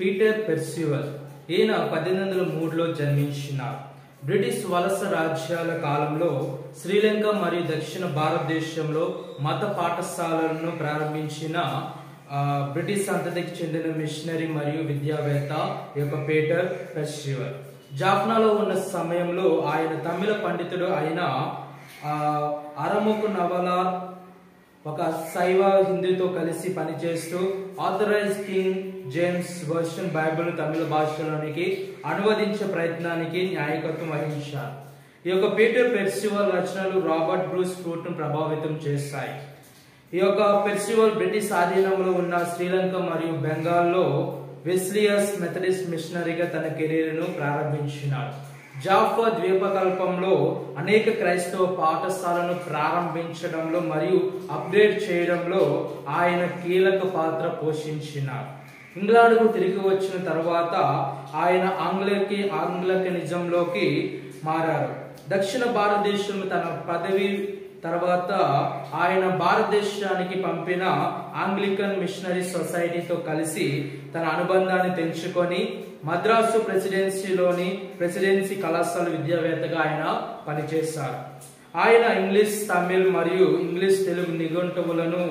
Peter పెర్సివల్ ఈయన 1803లో జన్మించినారు. British వలస రాజ్యాల కాలంలో శ్రీలంక మరియు దక్షిణ భారతదేశంలో మత పాఠశాలలను ప్రారంభించిన బ్రిటిష్ సంతతికి చెందిన మిషనరీ మరియు విద్యావేత్త యొక్క పీటర్ పెర్సివల్. జాఫ్నాలో ఉన్న సమయంలో ఆయన తమిళ పండితుడు అయిన అరముకు నవల ఒక శైవ హిందూతో కలిసి పనిచేస్తూ authorize King James version Bible Tamil భాషలోనికి అనువదించే ప్రయత్నానికి నాయకత్వం వహించారు. ఈ యొక్క పీటర్ పెర్సివల్ రచనలు రాబర్ట్ బ్రూస్ ఫ్రూట్ ను ప్రభావితం చేశాయి. ఈ యొక్క పెర్సివల్ బ్రిటిష్ ఆధీనంలో ఉన్న శ్రీలంక మరియు బెంగాల్లో వెస్లియస్ మెథడిస్ట్ మిషనరీగా తన కెరీర్ను ప్రారంభించినాడు. జాఫా ద్వీపకల్పంలో అనేక క్రైస్తవ పాఠశాలను ప్రారంభించడంలో మరియు అప్డేట్ చేయడంలో ఆయన కీలక పాత్ర పోషించినారు. ఇంగ్లాండ్కు తిరిగి వచ్చిన తర్వాత ఆయన ఆంగ్లికనిజంలోకి మారారు. దక్షిణ భారతదేశంలో తన పదవి తర్వాత ఆయన భారతదేశానికి పంపిన ఆంగ్లికన్ మిషనరీ సొసైటీతో కలిసి తన అనుబంధాన్ని తెంచుకొని మద్రాసు ప్రెసిడెన్సీ కళాశాల విద్యావేత్తగా ఆయన పనిచేశారు. ఆయన ఇంగ్లీష్, తమిళ్ మరియు ఇంగ్లీష్ తెలుగు నిఘంటువులను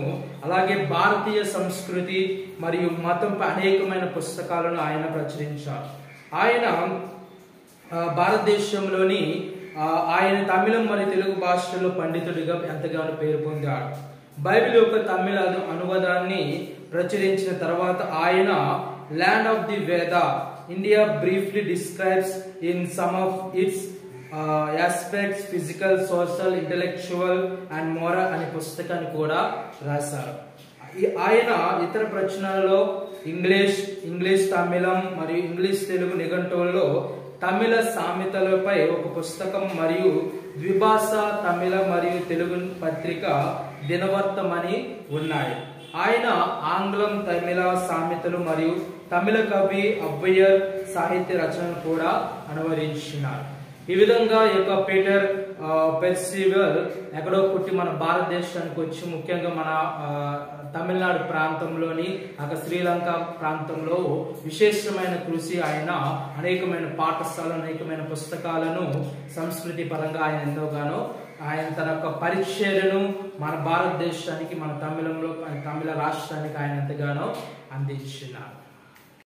అలాగే భారతీయ సంస్కృతి మరియు మతంపై అనేకమైన పుస్తకాలను ఆయన ప్రచురించారు. ఆయన భారతదేశంలోని ఆయన తమిళం మరియు తెలుగు భాషల్లో పండితుడిగా ఎంతగానో పేరు పొందాడు. బైబిల్ యొక్క తమిళ అనువాదాన్ని ప్రచురించిన తర్వాత ఆయన ల్యాండ్ ఆఫ్ ది వేద India briefly describes in some of it's aspects physical, social, intellectual and moral అనే పుస్తకాన్ని కూడా రాశారు. ఆయన ఇతర ప్రచురణలలో ఇంగ్లీష్ తమిళం మరియు ఇంగ్లీష్ తెలుగు నిఘంటువుల్లో తమిళ సామెతలపై ఒక పుస్తకం మరియు ద్విభాష తమిళ మరియు తెలుగు పత్రిక దినవర్తమని ఉన్నాయి. ఆయన ఆంగ్లం, తమిళ సామెతలు మరియు తమిళ కవి అవ్వయ్యర్ సాహిత్య రచనలు కూడా అనువదించినారు. ఈ విధంగా ఈ యొక్క పీటర్ పెర్సివల్ ఎక్కడో పుట్టి మన భారతదేశానికి వచ్చి ముఖ్యంగా మన తమిళనాడు ప్రాంతంలోని శ్రీలంక ప్రాంతంలో విశేషమైన కృషి ఆయన అనేకమైన పాఠశాలలు అనేకమైన పుస్తకాలను సంస్కృతి పరంగా ఆయన ఎంతోగానో ఆయన తన యొక్క పరిచర్యను మన భారతదేశానికి మన తమిళ రాష్ట్రానికి ఆయన ఎంతగానో అందించినారు.